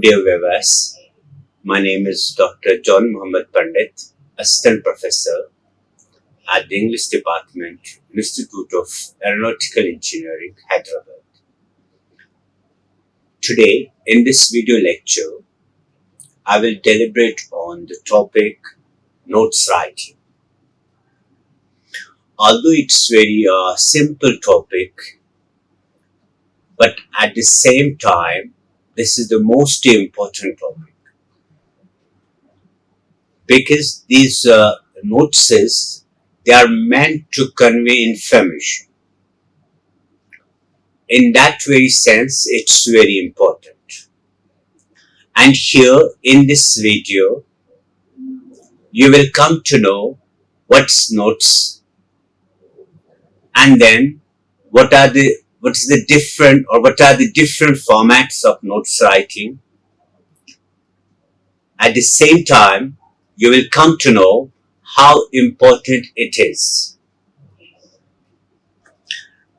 dear viewers. My name is Dr. John Mohmad Pandit, Assistant Professor at the English Department, Institute of Aeronautical Engineering, Hyderabad. Today, in this video lecture, I will deliberate on the topic notes writing. Although it's very simple topic, but at the same time, this is the most important topic because these notes they are meant to convey information. In that very sense, it's very important. And here in this video, you will come to know what's notes, and then what are the different formats of notes writing. At the same time, you will come to know how important it is.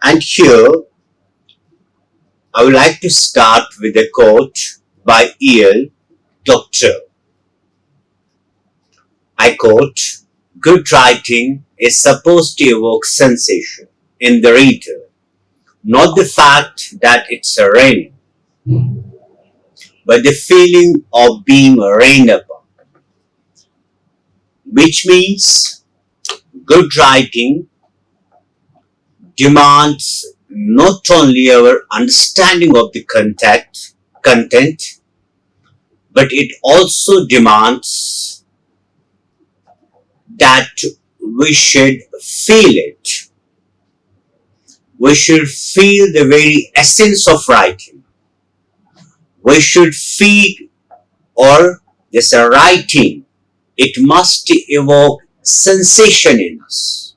And here, I would like to start with a quote by E.L. Doctor. I quote, "Good writing is supposed to evoke sensation in the reader, not the fact that it's raining, but the feeling of being rained upon." Which means good writing demands not only our understanding of the content, but it also demands that we should feel it. We should feel the very essence of writing. We should feel, or this writing, it must evoke sensation in us.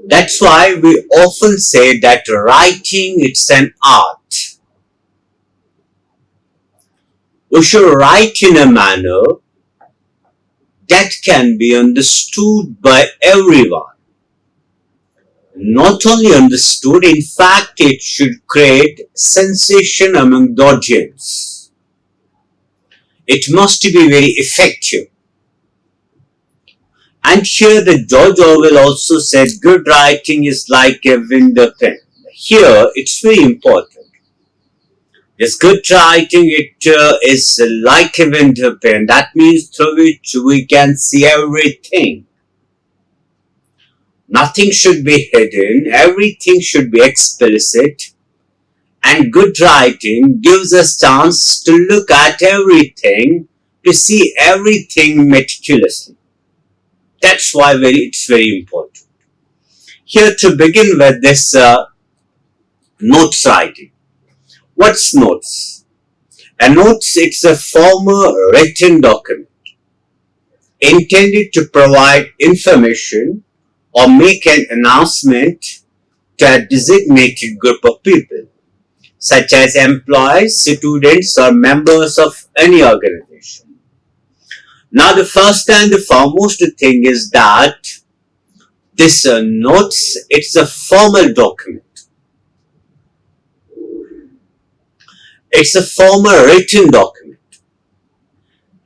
That's why we often say that writing it's an art. We should write in a manner that can be understood by everyone. Not only understood, in fact, it should create sensation among the audience. It must be very effective. And here the George Orwell also said, good writing is like a window pen. Here it's very important. This good writing, it is like a window pen. That means through which we can see everything. Nothing should be hidden. Everything should be explicit. And good writing gives us chance to look at everything, to see everything meticulously. That's why it's very important. Here to begin with this notes writing. What's notes? A notes, it's a formal written document intended to provide information or make an announcement to a designated group of people, such as employees, students, or members of any organization. Now, the first and the foremost thing is that this notes, it's a formal document. It's a formal written document.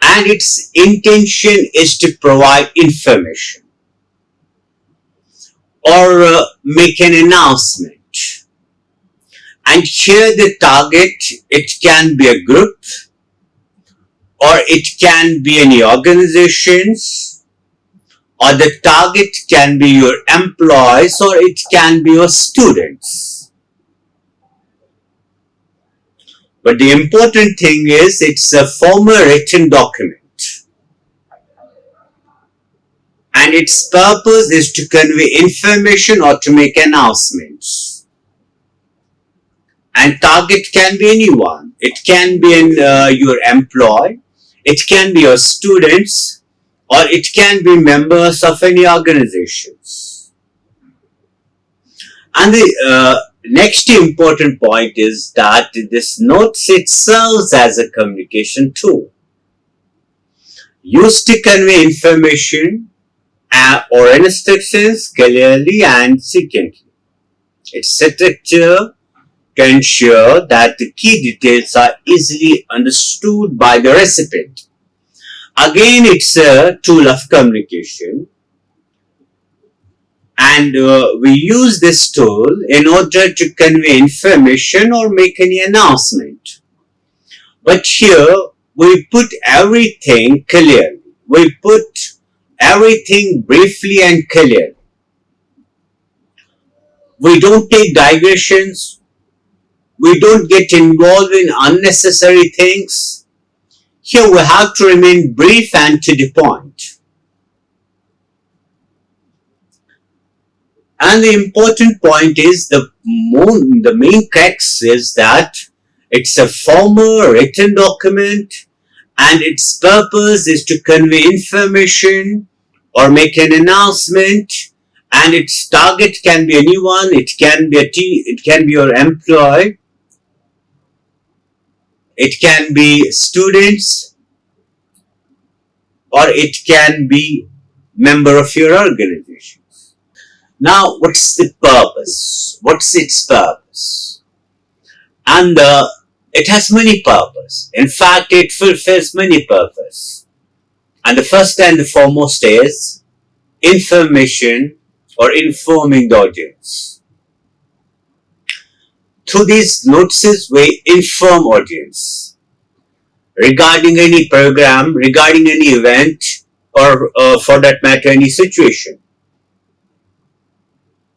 And its intention is to provide information or make an announcement. And here the target, it can be a group, or it can be any organizations, or the target can be your employees, or it can be your students. But the important thing is it's a formal written document. And its purpose is to convey information or to make announcements. And target can be anyone. It can be your employee. It can be your students, or it can be members of any organizations. And the next important point is that this notes, it serves as a communication tool used to convey information or instructions clearly and succinctly. Its structure to ensure that the key details are easily understood by the recipient. Again, it's a tool of communication, and we use this tool in order to convey information or make any announcement. But here, we put everything clearly. We put everything briefly and clearly. We don't take digressions. We don't get involved in unnecessary things. Here we have to remain brief and to the point. And the important point is the main crux is that it's a formal written document, and its purpose is to convey information or make an announcement, and its target can be anyone. It can be it can be your employee, it can be students, or it can be member of your organization. Now, what's the purpose? What's its purpose? And it has many purposes. In fact, it fulfills many purposes. And the first and the foremost is information or informing the audience. Through these notices, we inform audience regarding any program, regarding any event, or for that matter, any situation.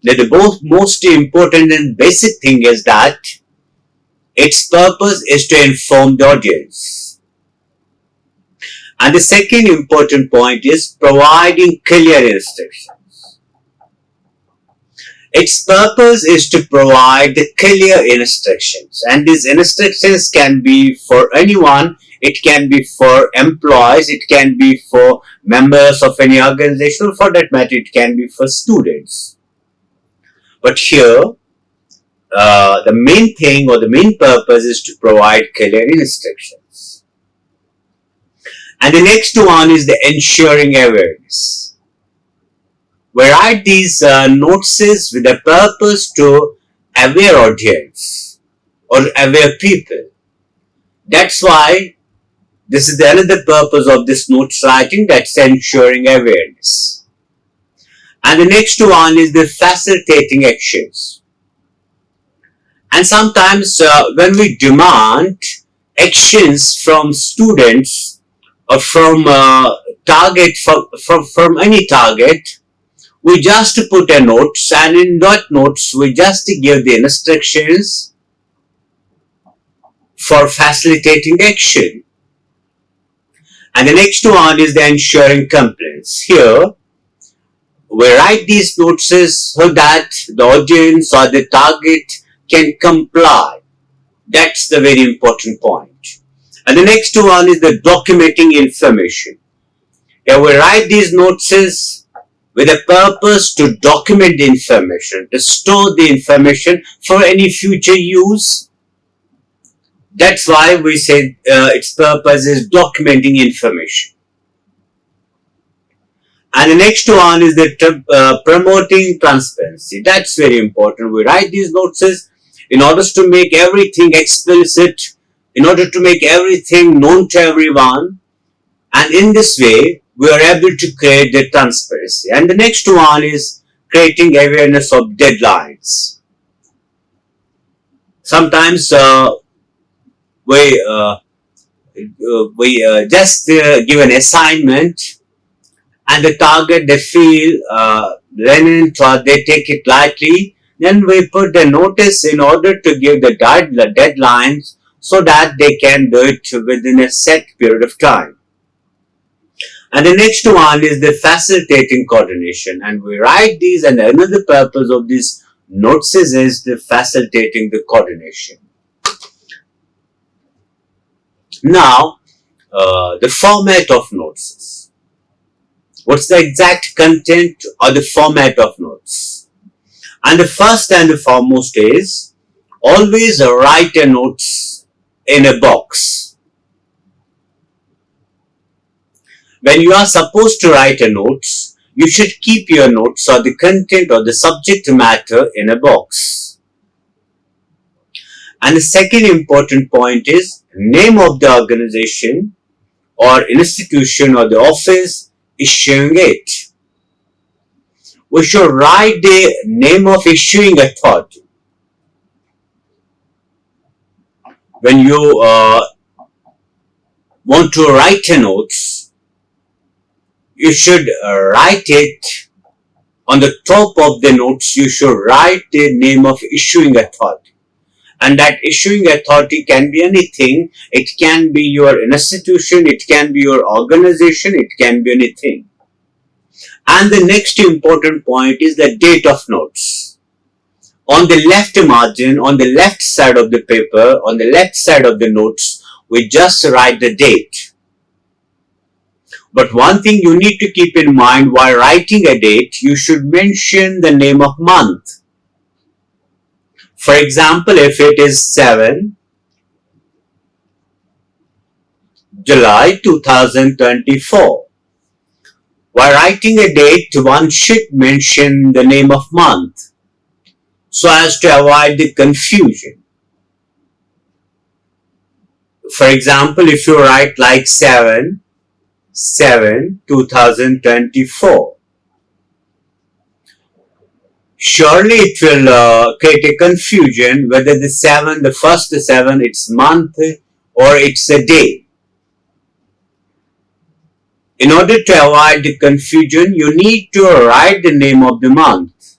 The most important and basic thing is that its purpose is to inform the audience. And the second important point is providing clear instructions. Its purpose is to provide the clear instructions, and these instructions can be for anyone. It can be for employees, it can be for members of any organization, for that matter, it can be for students. But here, the main thing or the main purpose is to provide clear instructions. And the next one is the ensuring awareness. We write these notices with a purpose to aware audience or aware people. That's why this is another purpose of this notes writing, that's ensuring awareness. And the next one is the facilitating actions. And sometimes when we demand actions from students or from target from any target, we just put a notes, and in that notes we just give the instructions for facilitating action. And the next one is the ensuring compliance. Here we write these notices so that the audience or the target can comply. That's the very important point. And the next one is the documenting information. Here we write these notices with a purpose to document the information, to store the information for any future use. That's why we say its purpose is documenting information. And the next one is the promoting transparency. That's very important. We write these notices in order to make everything explicit, in order to make everything known to everyone. And in this way, we are able to create the transparency. And the next one is creating awareness of deadlines. Sometimes we just give an assignment, and the target they feel lenient or they take it lightly, then we put the notice in order to give the deadlines so that they can do it within a set period of time. And the next one is the facilitating coordination, and we write these, and another purpose of these notices is the facilitating the coordination. Now, the format of notices. What's the exact content or the format of notes? And the first and the foremost is always write a notes in a box. When you are supposed to write a notes, you should keep your notes or the content or the subject matter in a box. And the second important point is name of the organization or institution or the office issuing it. We should write the name of issuing authority. When you want to write a notes, you should write it on the top of the notes. You should write the name of issuing authority. And that issuing authority can be anything. It can be your institution, it can be your organization, it can be anything. And the next important point is the date of notes. On the left margin, on the left side of the paper, on the left side of the notes, we just write the date. But one thing you need to keep in mind while writing a date, you should mention the name of month. For example, if it is 7 July 2024, while writing a date, one should mention the name of month so as to avoid the confusion. For example, if you write like 7/7/2024, surely it will create a confusion whether the 7, the first 7, it's month or it's a day. In order to avoid the confusion, you need to write the name of the month.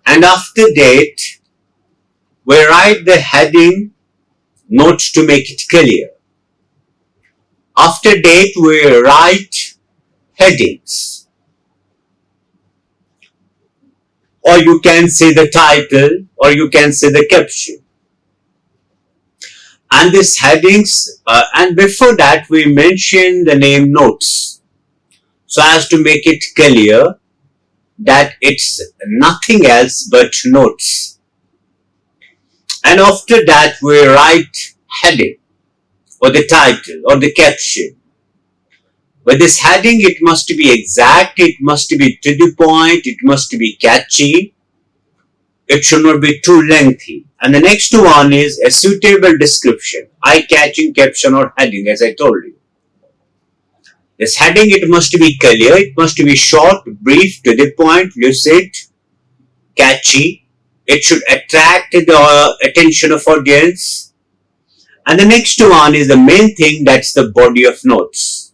And after date, we write the heading notes to make it clear. After date, we write headings. Or you can say the title, or you can say the caption. And these headings, and before that we mention the name notes so as to make it clear that it's nothing else but notes. And after that we write heading or the title or the caption. With this heading, it must be exact, it must be to the point, it must be catchy, it should not be too lengthy. And the next one is a suitable description, eye-catching caption or heading, as I told you. This heading, it must be clear, it must be short, brief, to the point, lucid, catchy. It should attract the attention of audience. And the next one is the main thing, that's the body of notes.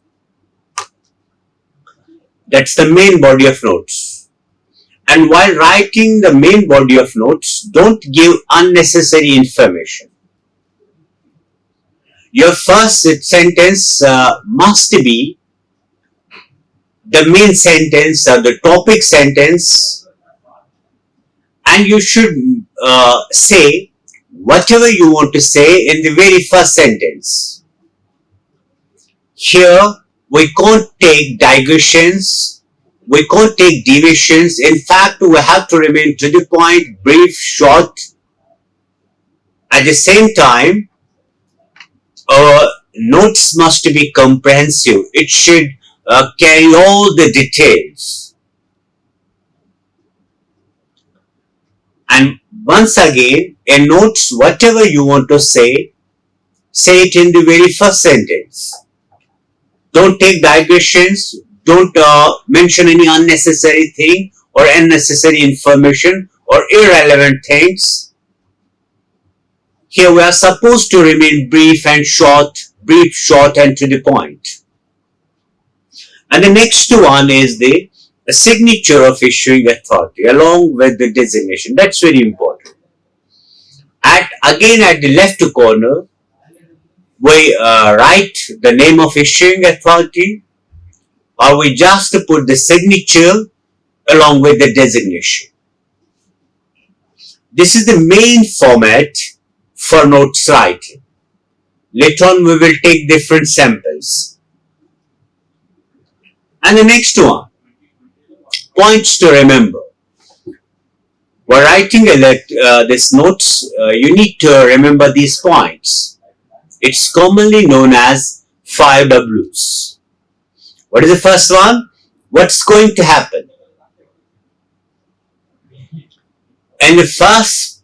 That's the main body of notes. And while writing the main body of notes, don't give unnecessary information. Your first sentence must be the main sentence or the topic sentence, and you should say whatever you want to say in the very first sentence. Here, we can't take digressions, we can't take deviations. In fact, we have to remain to the point, brief, short. At the same time, our notes must be comprehensive. It should carry all the details. And once again, in notes, whatever you want to say it in the very first sentence. Don't take digressions, don't mention any unnecessary thing or unnecessary information or irrelevant things. Here we are supposed to remain brief, short, and to the point. And the next one is the signature of issuing authority along with the designation. That's very important. Again at the left corner, we write the name of issuing authority, or we just put the signature along with the designation. This is the main format for notes writing. Later on we will take different samples. And the next one, points to remember. While writing these notes, you need to remember these points. It's commonly known as 5 W's. What is the first one? What's going to happen? In the first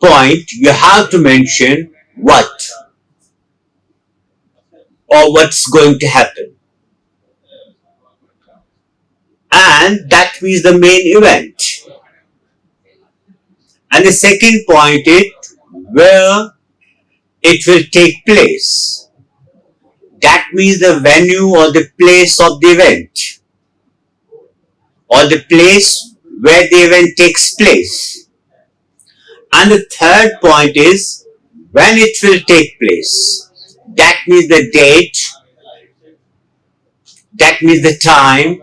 point, you have to mention what or what's going to happen. And that means the main event. And the second point is where it will take place. That means the venue or the place of the event or the place where the event takes place. And the third point is when it will take place. That means the date, that means the time.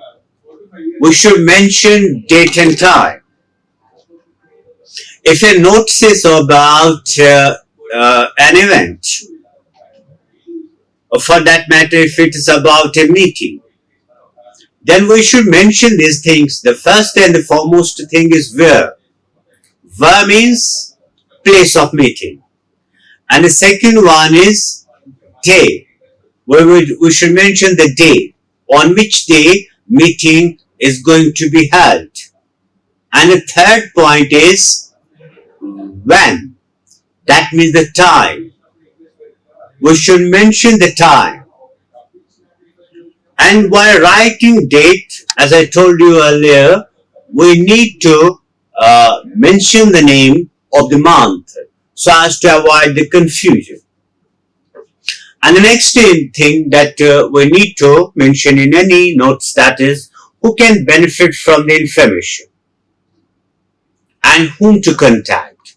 We should mention date and time. If a notice is about an event, or for that matter, if it is about a meeting, then we should mention these things. The first and the foremost thing is where. Where means place of meeting. And the second one is day. We should mention the day. On which day meeting is going to be held. And the third point is when. That means the time. We should mention the time. And while writing date, as I told you earlier, we need to mention the name of the month so as to avoid the confusion. And the next thing that we need to mention in any notes, that is who can benefit from the information and whom to contact.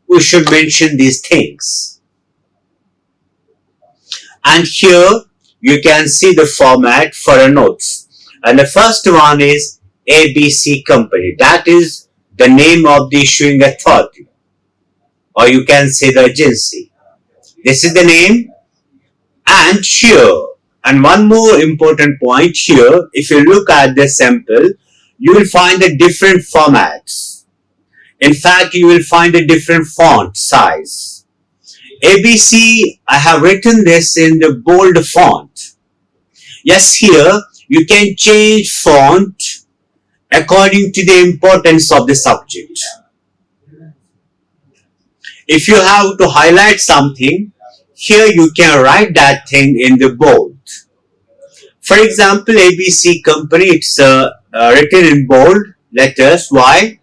We should mention these things. And here you can see the format for a notes. And the first one is ABC Company. That is the name of the issuing authority, or you can say the agency. This is the name. And here, and one more important point here, if you look at the sample, you will find the different formats. In fact, you will find a different font size. ABC, I have written this in the bold font. Yes, here you can change font according to the importance of the subject. If you have to highlight something, here you can write that thing in the bold. For example, ABC Company, it's written in bold letters. Why?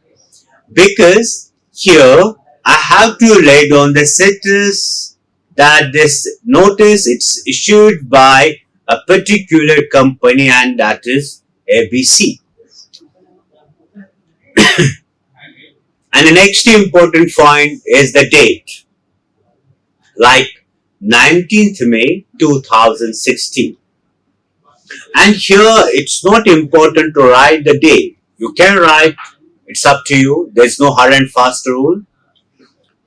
Because here I have to lay down the status that this notice it's issued by a particular company, and that is ABC. And the next important point is the date, like 19th May 2016. And here it's not important to write the date. You can write, it's up to you. There's no hard and fast rule.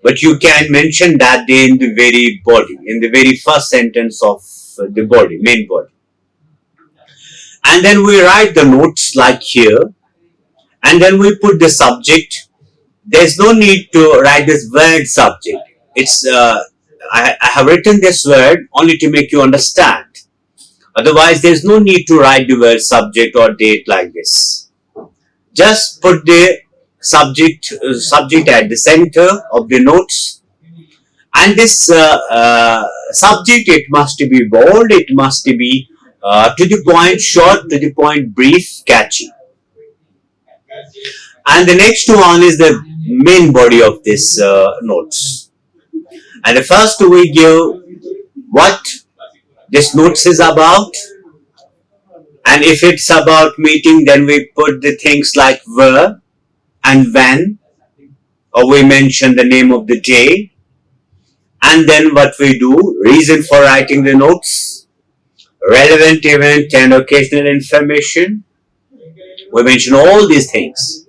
But you can mention that day in the very body, in the very first sentence of the body, main body. And then we write the notes like here. And then we put the subject. There's no need to write this word subject. It's I have written this word only to make you understand. Otherwise, there's no need to write the word subject or date like this. Just put the subject at the center of the notes. And this subject, it must be bold, it must be to the point, short, to the point, brief, catchy. And the next one is the main body of this notes. And the first we give what this notes is about. And if it's about meeting, then we put the things like where and when, or we mention the name of the day. And then what we do, reason for writing the notes, relevant event and occasional information. We mention all these things.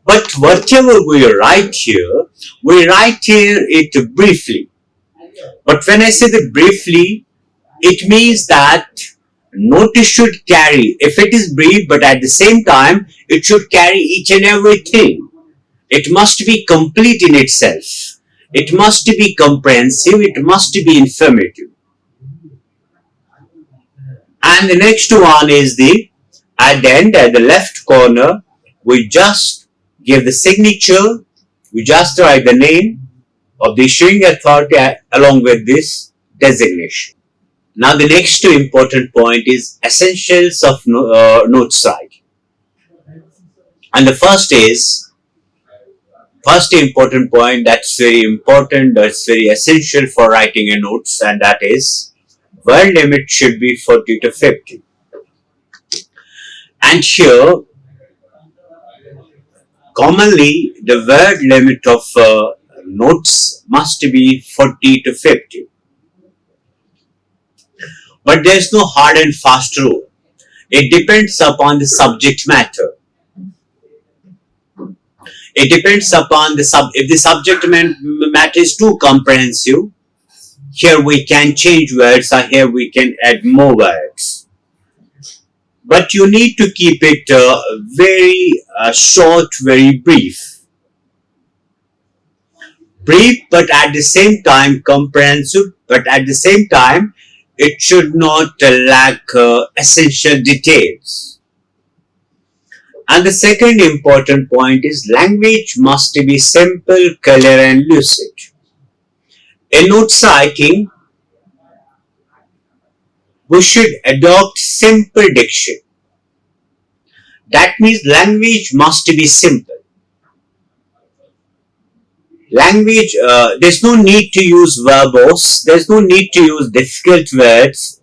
But whatever we write here, we write here it briefly. But when I say the briefly, it means that notice should carry, if it is brief, but at the same time, it should carry each and everything. It must be complete in itself. It must be comprehensive. It must be informative. And the next one is at the end, at the left corner, we just give the signature, we just write the name, of the issuing authority along with this designation. Now the next important point is essentials of note site. And the first important point that's very important, that's very essential for writing a notes, and that is word limit should be 40 to 50. And here, commonly the word limit of notes must be 40 to 50. But there is no hard and fast rule. It depends upon the subject matter. It depends upon if the subject matter is too comprehensive, here we can change words or here we can add more words. But you need to keep it very short, very brief. Brief, but at the same time comprehensive, but at the same time it should not lack essential details. And the second important point is language must be simple, clear and lucid. In note citing, we should adopt simple diction. That means language must be simple. Language, there's no need to use verbose, there's no need to use difficult words,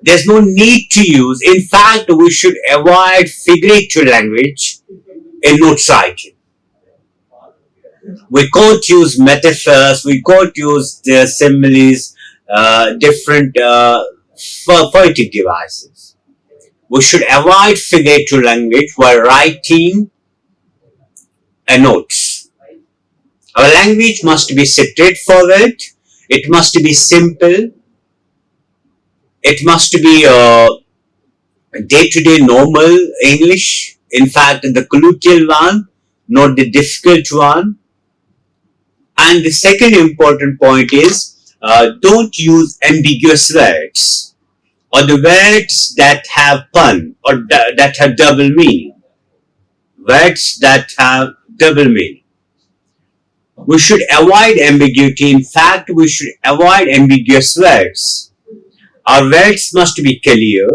there's no need to use, in fact, we should avoid figurative language in note writing. We can't use metaphors, we can't use the similes, different poetic devices. We should avoid figurative language while writing a notes. Our language must be straightforward, it must be simple, it must be day-to-day normal English, in fact the colloquial one, not the difficult one. And the second important point is don't use ambiguous words or the words that have pun or that have double meaning. Words that have double meaning. We should avoid ambiguity. In fact, we should avoid ambiguous words. Our words must be clear.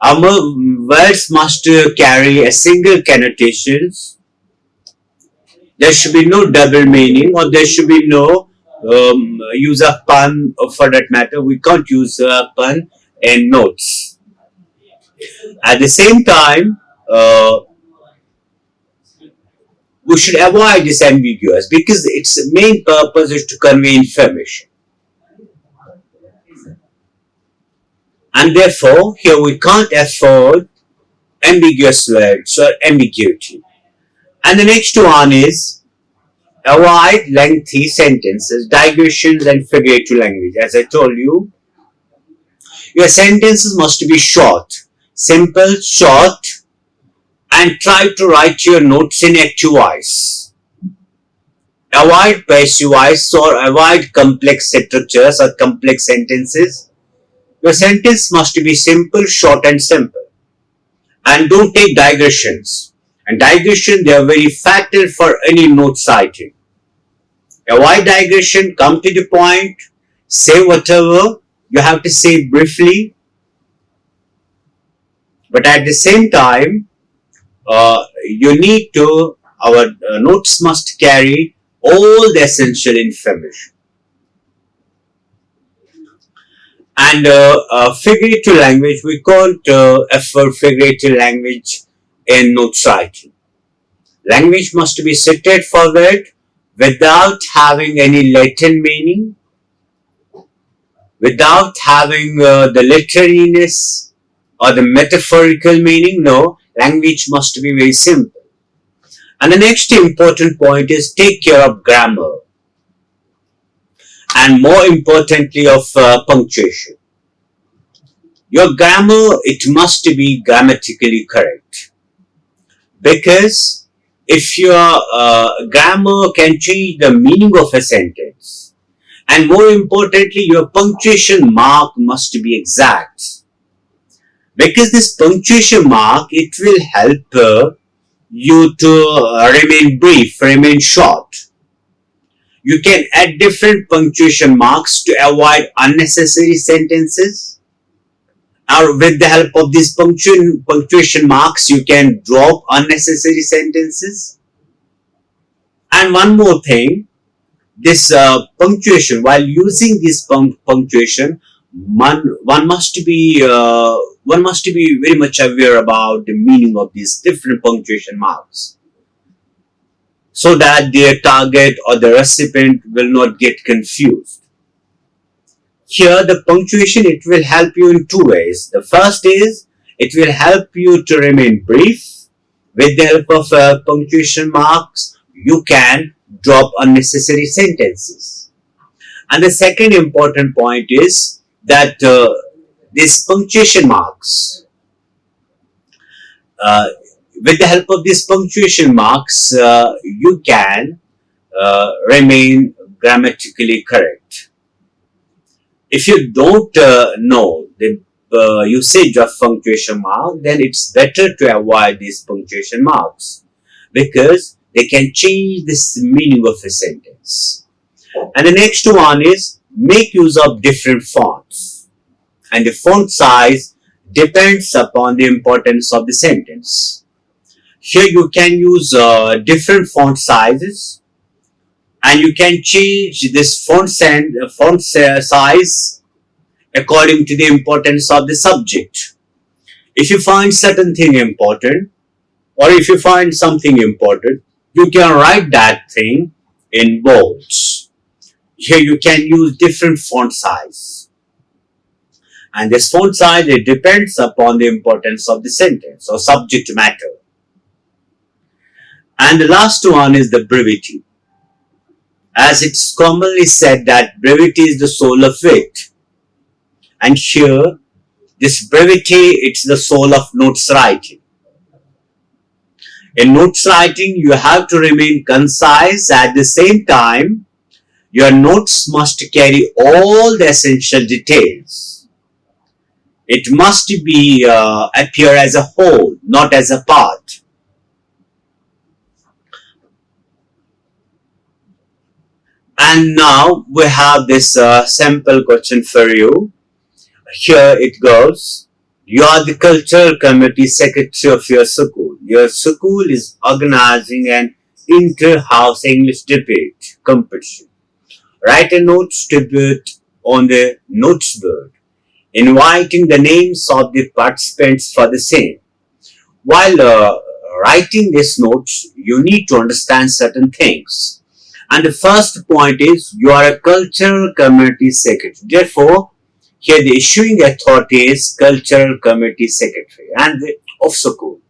Our words must carry a single connotations. There should be no double meaning, or there should be no use of pun, or for that matter, we can't use pun in notes. At the same time, we should avoid this ambiguous because its main purpose is to convey information. And therefore, here we can't afford ambiguous words or ambiguity. And the next one is avoid lengthy sentences, digressions and figurative language. As I told you, your sentences must be short, simple, short, and try to write your notes in active voice. Avoid passive voice or avoid complex structures or complex sentences. Your sentence must be simple, short and simple. And don't take digressions. And digression, they are very fatal for any note citing. Avoid digression, come to the point, say whatever you have to say briefly. But at the same time, you need to, our notes must carry all the essential information. And figurative language, we can't afford figurative language in notes writing. Language must be straightforward without having any Latin meaning, without having the literariness or the metaphorical meaning. No, language must be very simple. And the next important point is take care of grammar. And more importantly of punctuation. Your grammar, it must be grammatically correct. Because if your grammar can change the meaning of a sentence, and more importantly, your punctuation mark must be exact. Because this punctuation mark, it will help you to remain brief, remain short. You can add different punctuation marks to avoid unnecessary sentences. Or with the help of these punctuation marks, you can drop unnecessary sentences. And one more thing, this punctuation, while using this punctuation, one must be very much aware about the meaning of these different punctuation marks, so that their target or the recipient will not get confused. Here, the punctuation, it will help you in two ways. The first is it will help you to remain brief. With the help of punctuation marks, you can drop unnecessary sentences. And the second important point is that these punctuation marks, uh, with the help of these punctuation marks, you can remain grammatically correct. If you don't know the usage of punctuation mark, then it's better to avoid these punctuation marks, because they can change the meaning of a sentence. And the next one is make use of different fonts, and the font size depends upon the importance of the sentence. Here you can use different font sizes, and you can change this font size according to the importance of the subject. If you find certain thing important, or if you find something important, you can write that thing in bolds. Here you can use different font size, and this font size, it depends upon the importance of the sentence or subject matter. And the last one is the brevity. As it's commonly said that brevity is the soul of wit. And here, this brevity, it's the soul of notes writing. In notes writing, you have to remain concise. At the same time, your notes must carry all the essential details. It must be appear as a whole, not as a part. And now we have this sample question for you. Here it goes. You are the cultural committee secretary of your school. Your school is organizing an inter-house English debate competition. Write a notes debate on the notes board, inviting the names of the participants for the same. While writing these notes, you need to understand certain things. And the first point is you are a cultural committee secretary. Therefore, here the issuing authority is cultural committee secretary and of school.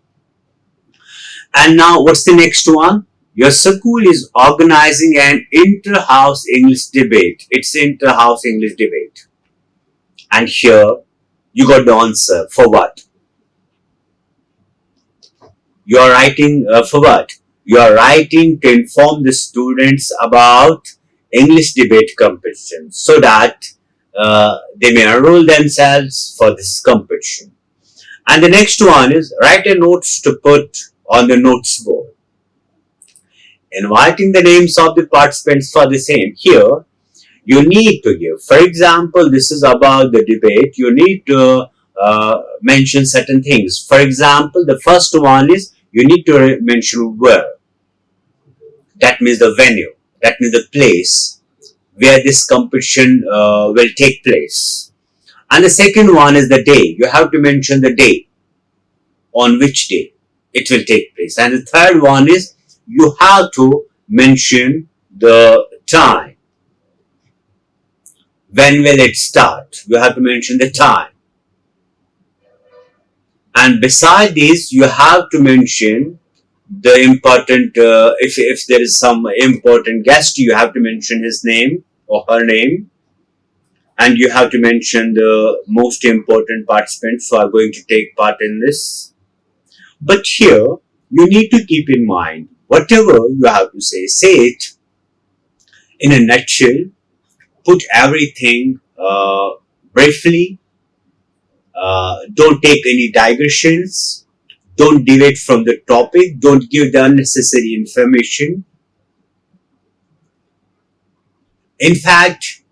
And now what's the next one? Your school is organizing an inter-house English debate. It's inter-house English debate. And here you got the answer. For what? You are writing for what? You are writing to inform the students about English debate competition, so that they may enroll themselves for this competition. And the next one is write a notes to put on the notes board, inviting the names of the participants for the same. Here you need to give, for example, this is about the debate, you need to mention certain things. For example, the first one is you need to mention where. That means the venue, that means the place where this competition will take place. And the second one is the day. You have to mention the day, on which day it will take place. And the third one is you have to mention the time. When will it start? You have to mention the time. And beside this, you have to mention the important, if there is some important guest, you have to mention his name or her name. And you have to mention the most important participants who are going to take part in this. But here, you need to keep in mind, whatever you have to say it in a nutshell, put everything briefly, don't take any digressions, don't deviate from the topic, don't give the unnecessary information. In fact,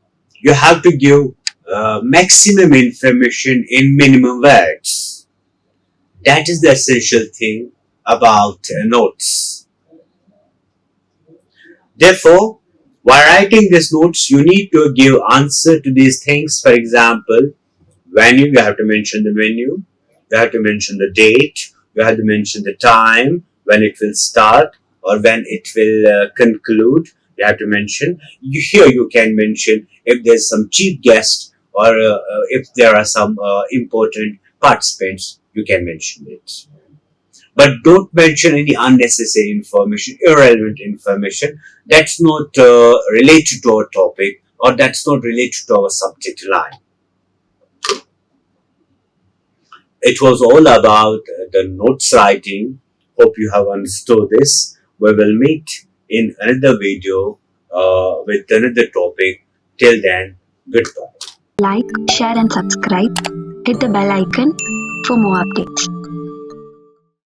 you have to give maximum information in minimum words. That is the essential thing about notes. Therefore, while writing these notes, you need to give answer to these things. For example, venue, you have to mention the venue, you have to mention the date, you have to mention the time when it will start or when it will conclude. You have to mention. Here you can mention if there's some chief guest or if there are some important participants, you can mention it. But don't mention any unnecessary information, irrelevant information that's not related to our topic or that's not related to our subject line. It was all about the notes writing. Hope you have understood this. We will meet in another video with another topic. Till then, goodbye. Like, share and subscribe. Hit the bell icon for more updates.